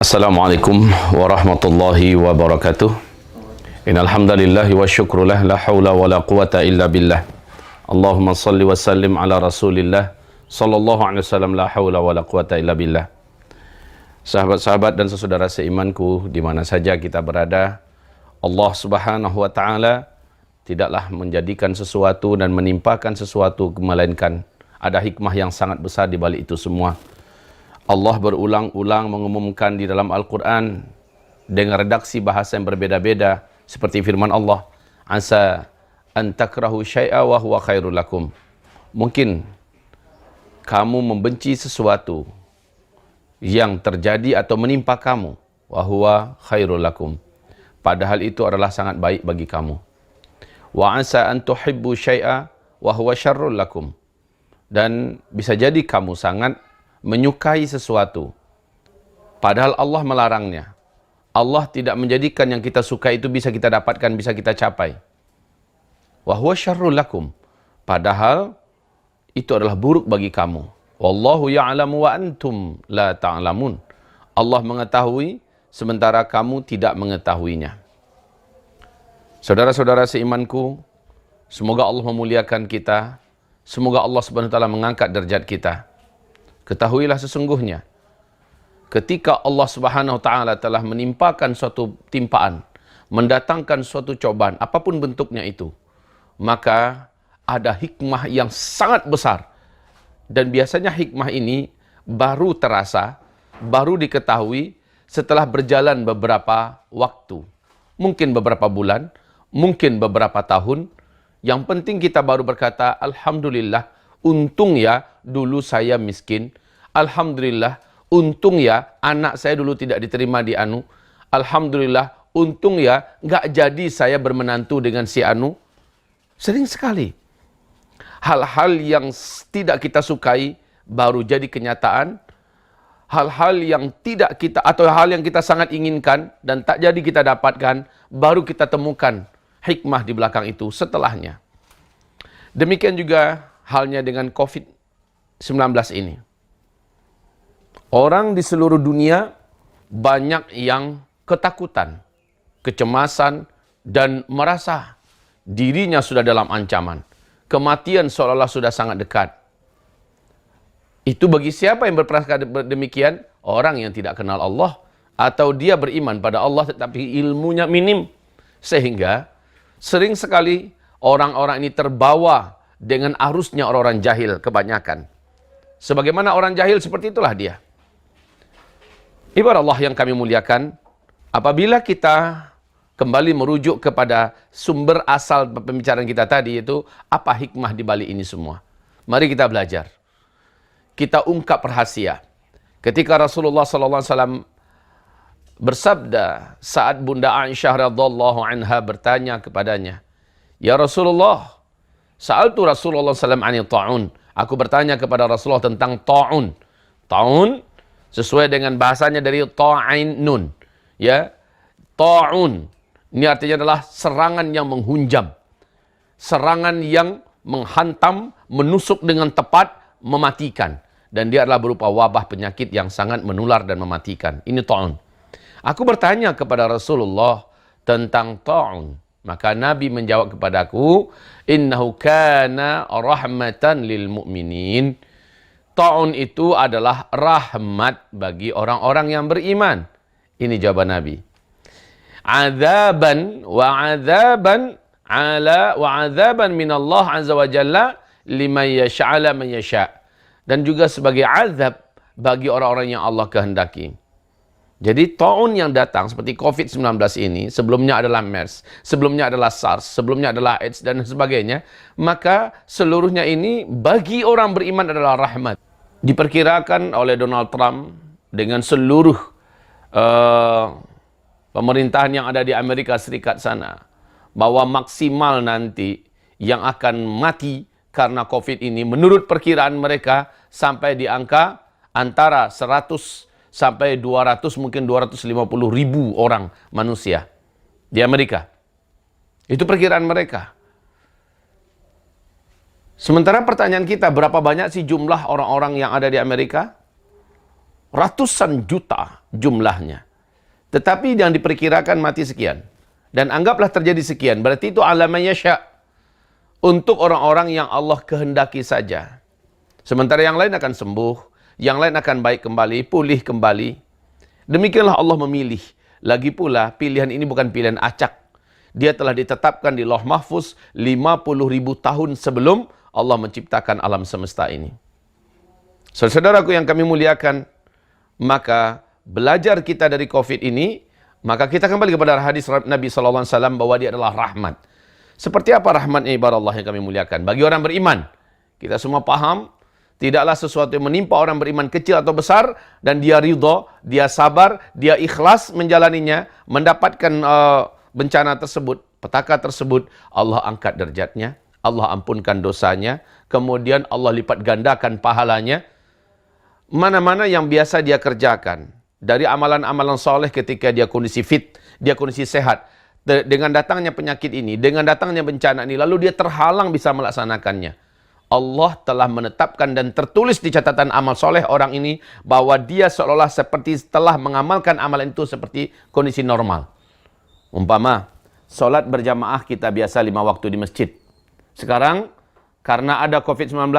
Assalamualaikum warahmatullahi wabarakatuh. Innal hamdalillahi wa syukrullah la haula wala quwata illa billah. Allahumma salli wa sallim ala Rasulillah sallallahu alaihi wasallam la haula wala quwata illa billah. Sahabat-sahabat dan saudara seimanku di mana saja kita berada, Allah Subhanahu wa taala tidaklah menjadikan sesuatu dan menimpakan sesuatu melainkan ada hikmah yang sangat besar di balik itu semua. Allah berulang-ulang mengumumkan di dalam Al-Quran dengan redaksi bahasa yang berbeda-beda seperti firman Allah, asa an takrahu syai'a wa huwa khairul lakum. Mungkin kamu membenci sesuatu yang terjadi atau menimpa kamu, wa huwa khairul lakum, padahal itu adalah sangat baik bagi kamu. Wa asa an tuhibbu syai'a wa huwa syarrul lakum, dan bisa jadi kamu sangat menyukai sesuatu padahal Allah melarangnya. Allah tidak menjadikan yang kita suka itu bisa kita dapatkan, bisa kita capai. Wa huwa syarrul lakum, padahal itu adalah buruk bagi kamu. Wallahu ya'lamu wa antum la ta'lamun. Allah mengetahui sementara kamu tidak mengetahuinya. Saudara-saudara seimanku, semoga Allah memuliakan kita, semoga Allah Subhanahu wa taala mengangkat derajat kita. Ketahuilah sesungguhnya ketika Allah Subhanahu wa taala telah menimpakan suatu timpaan, mendatangkan suatu cobaan apapun bentuknya itu, maka ada hikmah yang sangat besar. Dan biasanya hikmah ini baru terasa, baru diketahui setelah berjalan beberapa waktu. Mungkin beberapa bulan, mungkin beberapa tahun. Yang penting kita baru berkata, alhamdulillah, untung ya dulu saya miskin. Alhamdulillah, untung ya anak saya dulu tidak diterima di Anu. Alhamdulillah, untung ya nggak jadi saya bermenantu dengan si Anu. Sering sekali hal-hal yang tidak kita sukai baru jadi kenyataan. Hal-hal yang tidak kita, atau hal yang kita sangat inginkan dan tak jadi kita dapatkan, baru kita temukan hikmah di belakang itu setelahnya. Demikian juga halnya dengan COVID-19 ini. Orang di seluruh dunia banyak yang ketakutan, kecemasan, dan merasa dirinya sudah dalam ancaman. Kematian seolah-olah sudah sangat dekat. Itu bagi siapa yang berprasangka demikian? Orang yang tidak kenal Allah, atau dia beriman pada Allah tetapi ilmunya minim. Sehingga sering sekali orang-orang ini terbawa dengan arusnya orang-orang jahil kebanyakan. Sebagaimana orang jahil, seperti itulah dia. Ibarat Allah yang kami muliakan, apabila kita kembali merujuk kepada sumber asal pembicaraan kita tadi, yaitu apa hikmah di balik ini semua. Mari kita belajar. Kita ungkap rahasia. Ketika Rasulullah SAW bersabda saat Bunda Aisyah radhiyallahu anha bertanya kepadanya, "Ya Rasulullah, sa'altu Rasulullah SAW anil ta'un." Aku bertanya kepada Rasulullah tentang ta'un. Ta'un sesuai dengan bahasanya dari ta'in nun. Ya, ta'un. Ini artinya adalah serangan yang menghunjam. Serangan yang menghantam, menusuk dengan tepat, mematikan. Dan dia adalah berupa wabah penyakit yang sangat menular dan mematikan. Ini ta'un. Aku bertanya kepada Rasulullah tentang ta'un. Maka Nabi menjawab kepadaku, innahu kana rahmatan lil mu'minin. Ta'un itu adalah rahmat bagi orang-orang yang beriman. Ini jawaban Nabi. Azaban wa azaban ala wa azaban min Allah azza wa jalla liman yasha'ala man yasha'. Dan juga sebagai azab bagi orang-orang yang Allah kehendaki. Jadi ta'un yang datang seperti COVID-19 ini, sebelumnya adalah MERS, sebelumnya adalah SARS, sebelumnya adalah AIDS dan sebagainya, maka seluruhnya ini bagi orang beriman adalah rahmat. Diperkirakan oleh Donald Trump dengan seluruh pemerintahan yang ada di Amerika Serikat sana, bahwa maksimal nanti yang akan mati karena COVID ini, menurut perkiraan mereka, sampai di angka antara 100 sampai 200, mungkin 250 ribu orang manusia di Amerika. Itu perkiraan mereka. Sementara pertanyaan kita, berapa banyak sih jumlah orang-orang yang ada di Amerika? Ratusan juta jumlahnya. Tetapi yang diperkirakan mati sekian. Dan anggaplah terjadi sekian. Berarti itu alamanya sya' untuk orang-orang yang Allah kehendaki saja. Sementara yang lain akan sembuh, yang lain akan baik kembali, pulih kembali. Demikianlah Allah memilih. Lagi pula pilihan ini bukan pilihan acak. Dia telah ditetapkan di Lauh Mahfuz 50.000 tahun sebelum Allah menciptakan alam semesta ini. Saudaraku yang kami muliakan, maka belajar kita dari COVID ini, maka kita kembali kepada hadis Nabi SAW bahwa dia adalah rahmat. Seperti apa rahmatnya ibarat Allah yang kami muliakan? Bagi orang beriman, kita semua paham, tidaklah sesuatu yang menimpa orang beriman kecil atau besar, dan dia ridha, dia sabar, dia ikhlas menjalaninya, mendapatkan bencana tersebut, petaka tersebut, Allah angkat derajatnya, Allah ampunkan dosanya, kemudian Allah lipat gandakan pahalanya. Mana-mana yang biasa dia kerjakan, dari amalan-amalan soleh ketika dia kondisi fit, dia kondisi sehat, dengan datangnya penyakit ini, dengan datangnya bencana ini, lalu dia terhalang bisa melaksanakannya. Allah telah menetapkan dan tertulis di catatan amal soleh orang ini, bahwa dia seolah-olah seperti telah mengamalkan amalan itu seperti kondisi normal. Umpama, solat berjamaah kita biasa 5 waktu di masjid. Sekarang, karena ada COVID-19,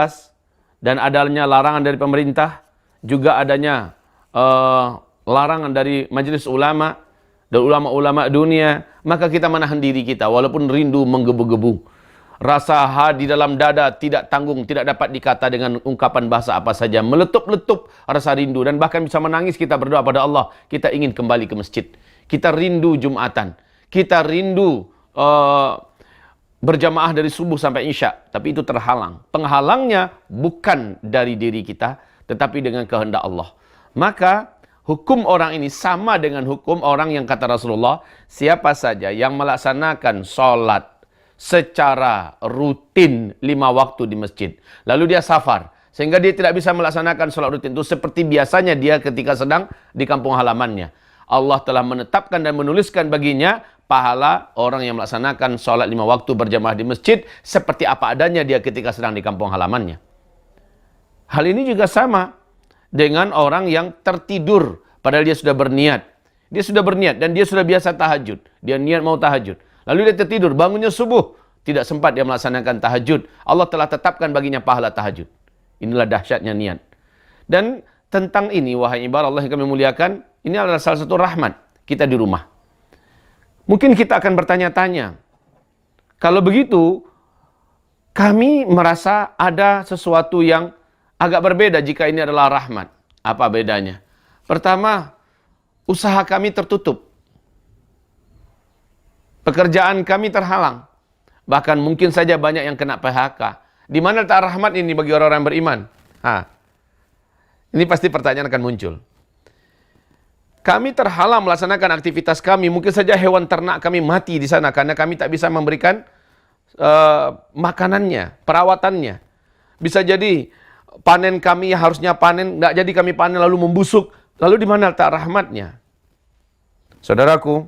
dan adanya larangan dari pemerintah, juga adanya larangan dari majelis ulama dan ulama-ulama dunia, maka kita menahan diri kita walaupun rindu menggebu-gebu. Rasa di dalam dada tidak tanggung, tidak dapat dikata dengan ungkapan bahasa apa saja. Meletup-letup rasa rindu dan bahkan bisa menangis kita berdoa pada Allah. Kita ingin kembali ke masjid. Kita rindu Jumatan. Kita rindu berjamaah dari subuh sampai isya. Tapi itu terhalang. Penghalangnya bukan dari diri kita, tetapi dengan kehendak Allah. Maka hukum orang ini sama dengan hukum orang yang kata Rasulullah, siapa saja yang melaksanakan sholat secara rutin 5 waktu di masjid, lalu dia safar, sehingga dia tidak bisa melaksanakan sholat rutin itu seperti biasanya dia ketika sedang di kampung halamannya. Allah telah menetapkan dan menuliskan baginya pahala orang yang melaksanakan sholat 5 waktu berjamaah di masjid seperti apa adanya dia ketika sedang di kampung halamannya. Hal ini juga sama dengan orang yang tertidur padahal dia sudah berniat. Dia sudah berniat dan dia sudah biasa tahajud. Dia niat mau tahajud. Lalu dia tertidur, bangunnya subuh. Tidak sempat dia melaksanakan tahajud. Allah telah tetapkan baginya pahala tahajud. Inilah dahsyatnya niat. Dan tentang ini, wahai ibarat Allah yang kami muliakan, ini adalah salah satu rahmat kita di rumah. Mungkin kita akan bertanya-tanya, kalau begitu, kami merasa ada sesuatu yang agak berbeda jika ini adalah rahmat. Apa bedanya? Pertama, usaha kami tertutup. Pekerjaan kami terhalang. Bahkan mungkin saja banyak yang kena PHK. Di mana letak rahmat ini bagi orang-orang beriman? Ini pasti pertanyaan akan muncul. Kami terhalang melaksanakan aktivitas kami. Mungkin saja hewan ternak kami mati di sana karena kami tak bisa memberikan makanannya, perawatannya. Bisa jadi panen kami harusnya panen, tidak jadi kami panen lalu membusuk. Lalu di mana letak rahmatnya? Saudaraku,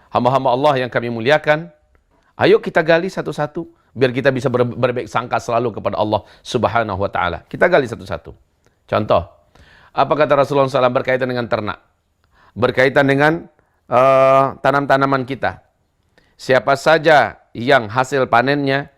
hamba-hamba Allah yang kami muliakan, ayo kita gali satu-satu biar kita bisa berbaik sangka selalu kepada Allah Subhanahu wa taala. Kita gali satu-satu. Contoh, apa kata Rasulullah SAW berkaitan dengan ternak? Berkaitan dengan tanam-tanaman kita. Siapa saja yang hasil panennya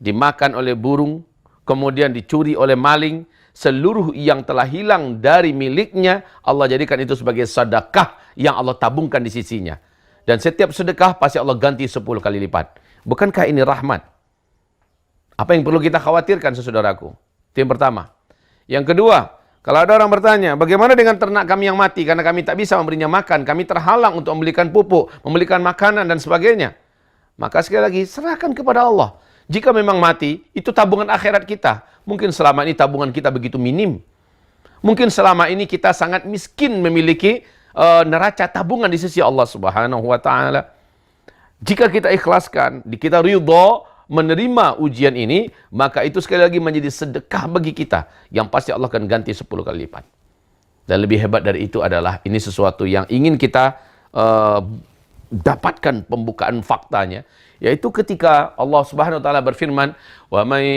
dimakan oleh burung, kemudian dicuri oleh maling, seluruh yang telah hilang dari miliknya, Allah jadikan itu sebagai sedekah yang Allah tabungkan di sisinya. Dan setiap sedekah pasti Allah ganti 10 kali lipat. Bukankah ini rahmat? Apa yang perlu kita khawatirkan, saudaraku? Itu yang pertama. Yang kedua, kalau ada orang bertanya, bagaimana dengan ternak kami yang mati? Karena kami tak bisa memberinya makan, kami terhalang untuk membelikan pupuk, membelikan makanan dan sebagainya. Maka sekali lagi, serahkan kepada Allah. Jika memang mati, itu tabungan akhirat kita. Mungkin selama ini tabungan kita begitu minim. Mungkin selama ini kita sangat miskin memiliki neraca tabungan di sisi Allah Subhanahu wa taala. Jika kita ikhlaskan, kita ridha menerima ujian ini, maka itu sekali lagi menjadi sedekah bagi kita yang pasti Allah akan ganti 10 kali lipat. Dan lebih hebat dari itu adalah ini sesuatu yang ingin kita dapatkan pembukaan faktanya, yaitu ketika Allah Subhanahu wa taala berfirman, "Wa may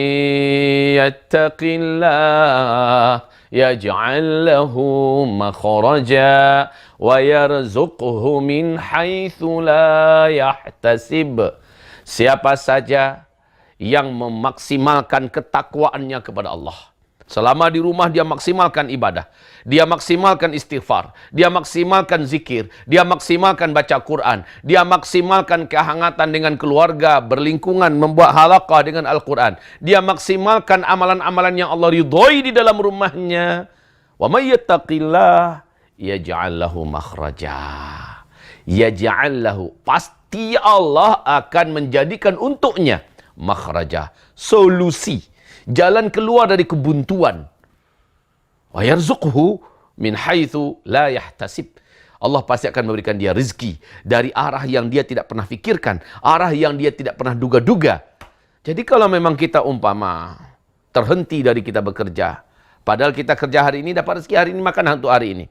yattaqillah yaj'al lahu makhraja wa yarzuqhu min haitsu la yahtasib." Siapa saja yang memaksimalkan ketakwaannya kepada Allah, selama di rumah dia maksimalkan ibadah, dia maksimalkan istighfar, dia maksimalkan zikir, dia maksimalkan baca Quran, dia maksimalkan kehangatan dengan keluarga, berlingkungan, membuat halaqah dengan Al-Quran, dia maksimalkan amalan-amalan yang Allah ridhoi di dalam rumahnya. Wa may yattaqillah yaj'al lahu makhraja. Yaj'al lahu, pasti Allah akan menjadikan untuknya makhraja, solusi, jalan keluar dari kebuntuan. Wa yarzuqhu min haitsu la yahtasib. Allah pasti akan memberikan dia rezeki dari arah yang dia tidak pernah fikirkan, arah yang dia tidak pernah duga-duga. Jadi kalau memang kita umpama terhenti dari kita bekerja, padahal kita kerja hari ini, dapat rezeki hari ini, makan untuk hari ini.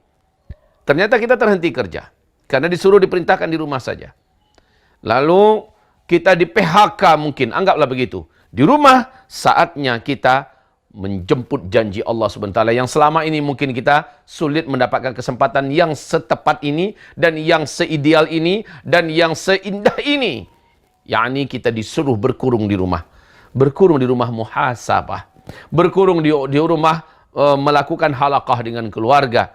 Ternyata kita terhenti kerja karena disuruh diperintahkan di rumah saja. Lalu kita di PHK mungkin, anggaplah begitu. Di rumah, saatnya kita menjemput janji Allah SWT yang selama ini mungkin kita sulit mendapatkan kesempatan yang setepat ini, dan yang seideal ini, dan yang seindah ini. Yakni kita disuruh berkurung di rumah. Berkurung di rumah muhasabah. Berkurung di rumah melakukan halaqah dengan keluarga.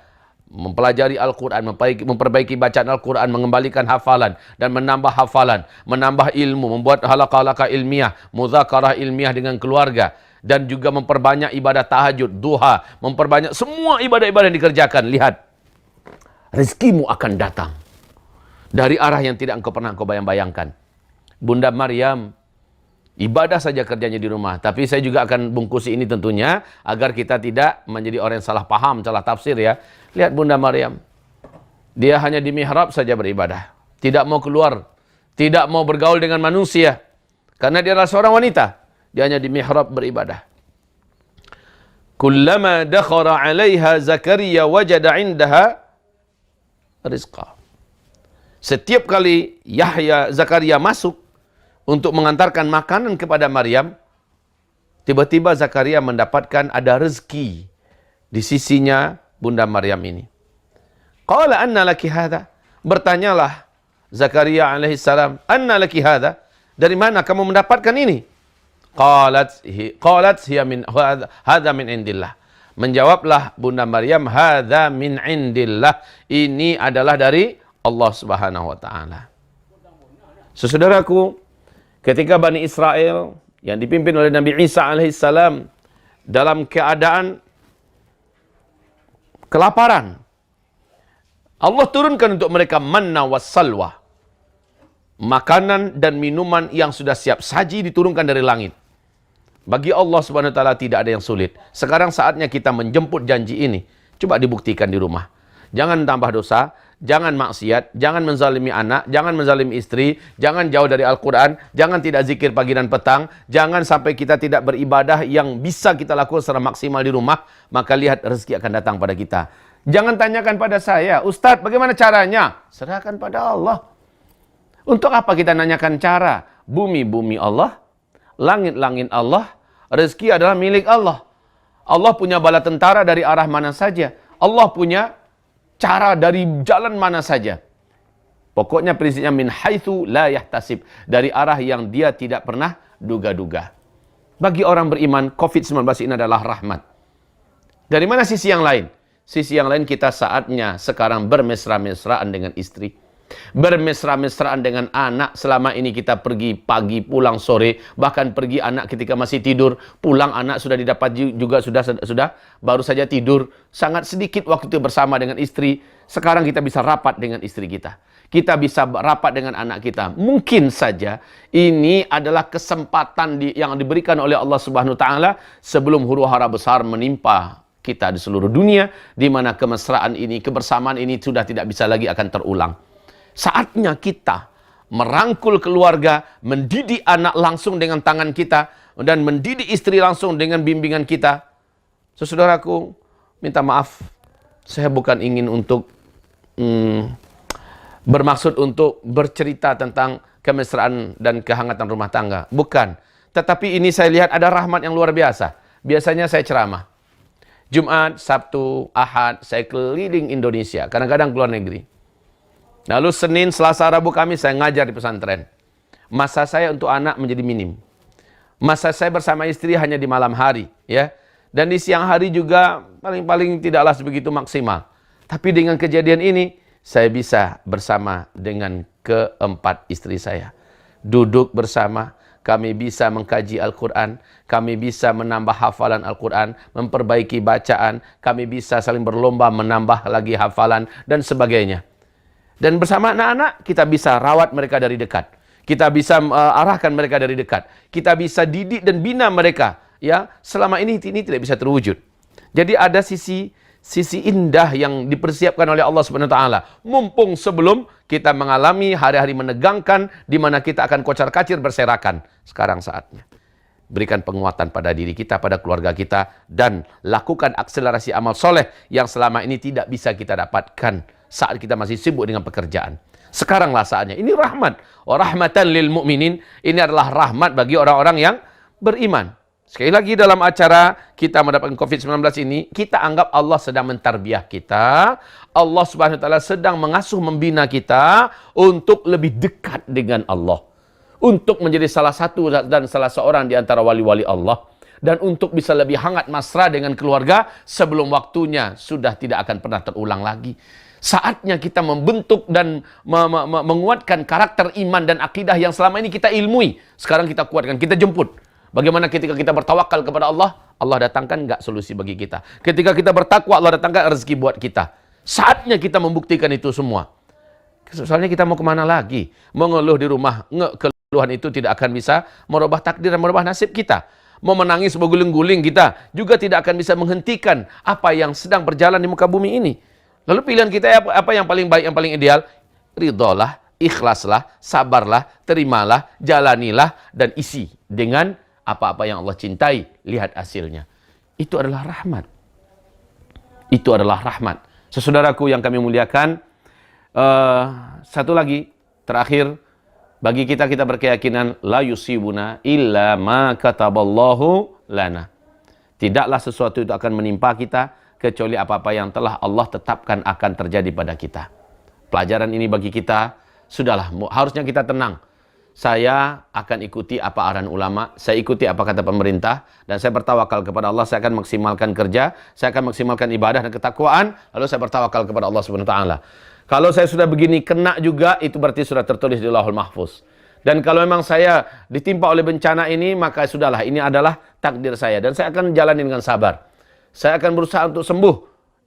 Mempelajari Al-Quran, memperbaiki bacaan Al-Quran, mengembalikan hafalan dan menambah hafalan, menambah ilmu, membuat halaqah-halaqah ilmiah, muzakarah ilmiah dengan keluarga, dan juga memperbanyak ibadah tahajud, duha, memperbanyak semua ibadah-ibadah yang dikerjakan. Lihat, rezekimu akan datang dari arah yang tidak pernah engkau bayang-bayangkan. Bunda Maryam ibadah saja kerjanya di rumah. Tapi saya juga akan bungkusi ini tentunya agar kita tidak menjadi orang yang salah paham, salah tafsir ya. Lihat Bunda Maryam. Dia hanya di mihrab saja beribadah. Tidak mau keluar. Tidak mau bergaul dengan manusia. Karena dia adalah seorang wanita. Dia hanya di mihrab beribadah. Kullama dakhara 'alaiha Zakaria wajada 'indaha rizqa. Setiap kali Zakaria masuk untuk mengantarkan makanan kepada Maryam, tiba-tiba Zakaria mendapatkan ada rezeki di sisinya Bunda Maryam ini. Qala anna laki hadha? Bertanyalah Zakaria alaihissalam, anna laki hadha? Dari mana kamu mendapatkan ini? Qalat hiya min hadha min indillah. Menjawablah Bunda Maryam, hadha min indillah. Ini adalah dari Allah Subhanahu wa taala. Saudaraku, ketika Bani Israel yang dipimpin oleh Nabi Isa alaihissalam dalam keadaan kelaparan, Allah turunkan untuk mereka manna wassalwa. Makanan dan minuman yang sudah siap saji diturunkan dari langit. Bagi Allah Subhanahu wa taala tidak ada yang sulit. Sekarang saatnya kita menjemput janji ini. Coba dibuktikan di rumah. Jangan tambah dosa, jangan maksiat, jangan menzalimi anak, jangan menzalimi istri, jangan jauh dari Al-Quran, jangan tidak zikir pagi dan petang, jangan sampai kita tidak beribadah yang bisa kita lakukan secara maksimal di rumah, maka lihat rezeki akan datang pada kita. Jangan tanyakan pada saya, Ustadz bagaimana caranya? Serahkan pada Allah. Untuk apa kita nanyakan cara? Bumi-bumi Allah, langit-langit Allah, rezeki adalah milik Allah. Allah punya bala tentara dari arah mana saja. Allah punya cara dari jalan mana saja. Pokoknya prinsipnya min haitsu la yahtasib, dari arah yang dia tidak pernah duga-duga. Bagi orang beriman, COVID-19 ini adalah rahmat. Dari mana sisi yang lain? Sisi yang lain kita saatnya sekarang bermesra-mesraan dengan istri. Bermesra-mesraan dengan anak. Selama ini kita pergi pagi, pulang sore, bahkan pergi anak ketika masih tidur, pulang anak sudah didapat juga sudah baru saja tidur. Sangat sedikit waktu itu bersama dengan istri. Sekarang kita bisa rapat dengan istri kita. Kita bisa rapat dengan anak kita. Mungkin saja ini adalah kesempatan yang diberikan oleh Allah Subhanahu wa taala sebelum huru-hara besar menimpa kita di seluruh dunia, di mana kemesraan ini, kebersamaan ini sudah tidak bisa lagi akan terulang. Saatnya kita merangkul keluarga, mendidik anak langsung dengan tangan kita, dan mendidik istri langsung dengan bimbingan kita. Saudaraku, minta maaf, saya bukan ingin untuk bermaksud untuk bercerita tentang kemesraan dan kehangatan rumah tangga. Bukan. Tetapi ini saya lihat ada rahmat yang luar biasa. Biasanya saya ceramah. Jumat, Sabtu, Ahad, saya keliling Indonesia. Kadang-kadang keluar negeri. Lalu Senin, Selasa, Rabu, Kamis saya ngajar di pesantren. Masa saya untuk anak menjadi minim. Masa saya bersama istri hanya di malam hari. Ya. Dan di siang hari juga paling-paling tidaklah sebegitu maksimal. Tapi dengan kejadian ini, saya bisa bersama dengan keempat istri saya. Duduk bersama, kami bisa mengkaji Al-Quran, kami bisa menambah hafalan Al-Quran, memperbaiki bacaan, kami bisa saling berlomba menambah lagi hafalan, dan sebagainya. Dan bersama anak-anak, kita bisa rawat mereka dari dekat. Kita bisa arahkan mereka dari dekat. Kita bisa didik dan bina mereka. Ya, selama ini tidak bisa terwujud. Jadi ada sisi indah yang dipersiapkan oleh Allah Subhanahu wa taala. Mumpung sebelum kita mengalami hari-hari menegangkan di mana kita akan kocar-kacir berserakan. Sekarang saatnya. Berikan penguatan pada diri kita, pada keluarga kita, dan lakukan akselerasi amal soleh yang selama ini tidak bisa kita dapatkan saat kita masih sibuk dengan pekerjaan. Sekaranglah saatnya. Ini rahmat. Wa rahmatan lil mu'minin. Ini adalah rahmat bagi orang-orang yang beriman. Sekali lagi dalam acara kita mendapatkan COVID-19 ini, kita anggap Allah sedang mentarbiah kita. Allah Subhanahu wa taala sedang mengasuh membina kita untuk lebih dekat dengan Allah. Untuk menjadi salah satu dan salah seorang di antara wali-wali Allah. Dan untuk bisa lebih hangat mesra dengan keluarga sebelum waktunya sudah tidak akan pernah terulang lagi. Saatnya kita membentuk dan menguatkan karakter iman dan akidah yang selama ini kita ilmui. Sekarang kita kuatkan, kita jemput. Bagaimana ketika kita bertawakal kepada Allah, Allah datangkan enggak solusi bagi kita. Ketika kita bertakwa, Allah datangkan rezeki buat kita. Saatnya kita membuktikan itu semua. Soalnya kita mau kemana lagi? Mengeluh di rumah, keluhan itu tidak akan bisa merubah takdir dan merubah nasib kita. Mau menangis berguling-guling kita juga tidak akan bisa menghentikan apa yang sedang berjalan di muka bumi ini. Lalu pilihan kita apa yang paling baik, yang paling ideal? Ridholah, ikhlaslah, sabarlah, terimalah, jalanilah, dan isi dengan apa-apa yang Allah cintai. Lihat hasilnya. Itu adalah rahmat. Itu adalah rahmat. Saudaraku yang kami muliakan, satu lagi, terakhir, bagi kita berkeyakinan la yusibuna illa ma kataballahu lana. Tidaklah sesuatu itu akan menimpa kita kecuali apa-apa yang telah Allah tetapkan akan terjadi pada kita. Pelajaran ini bagi kita, sudahlah, harusnya kita tenang. Saya akan ikuti apa arahan ulama, saya ikuti apa kata pemerintah, dan saya bertawakal kepada Allah. Saya akan maksimalkan kerja, saya akan maksimalkan ibadah dan ketakwaan, lalu saya bertawakal kepada Allah Subhanahu wa taala. Kalau saya sudah begini kena juga, itu berarti sudah tertulis di Lauhul Mahfuz. Dan kalau memang saya ditimpa oleh bencana ini, maka sudahlah, ini adalah takdir saya. Dan saya akan jalani dengan sabar. Saya akan berusaha untuk sembuh.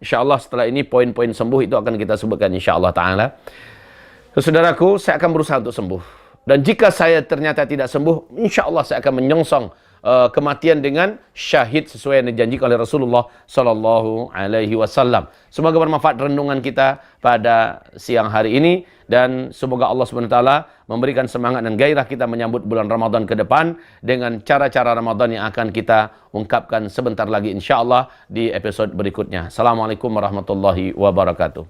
InsyaAllah setelah ini poin-poin sembuh itu akan kita sebutkan insyaAllah ta'ala. Saudaraku, saya akan berusaha untuk sembuh. Dan jika saya ternyata tidak sembuh, insyaAllah saya akan menyongsong kematian dengan syahid sesuai yang dijanjikan oleh Rasulullah Sallallahu Alaihi Wasallam. Semoga bermanfaat renungan kita pada siang hari ini, dan semoga Allah Subhanahu Wa Taala memberikan semangat dan gairah kita menyambut bulan Ramadan ke depan dengan cara-cara Ramadan yang akan kita ungkapkan sebentar lagi insyaAllah di episode berikutnya. Assalamualaikum warahmatullahi wabarakatuh.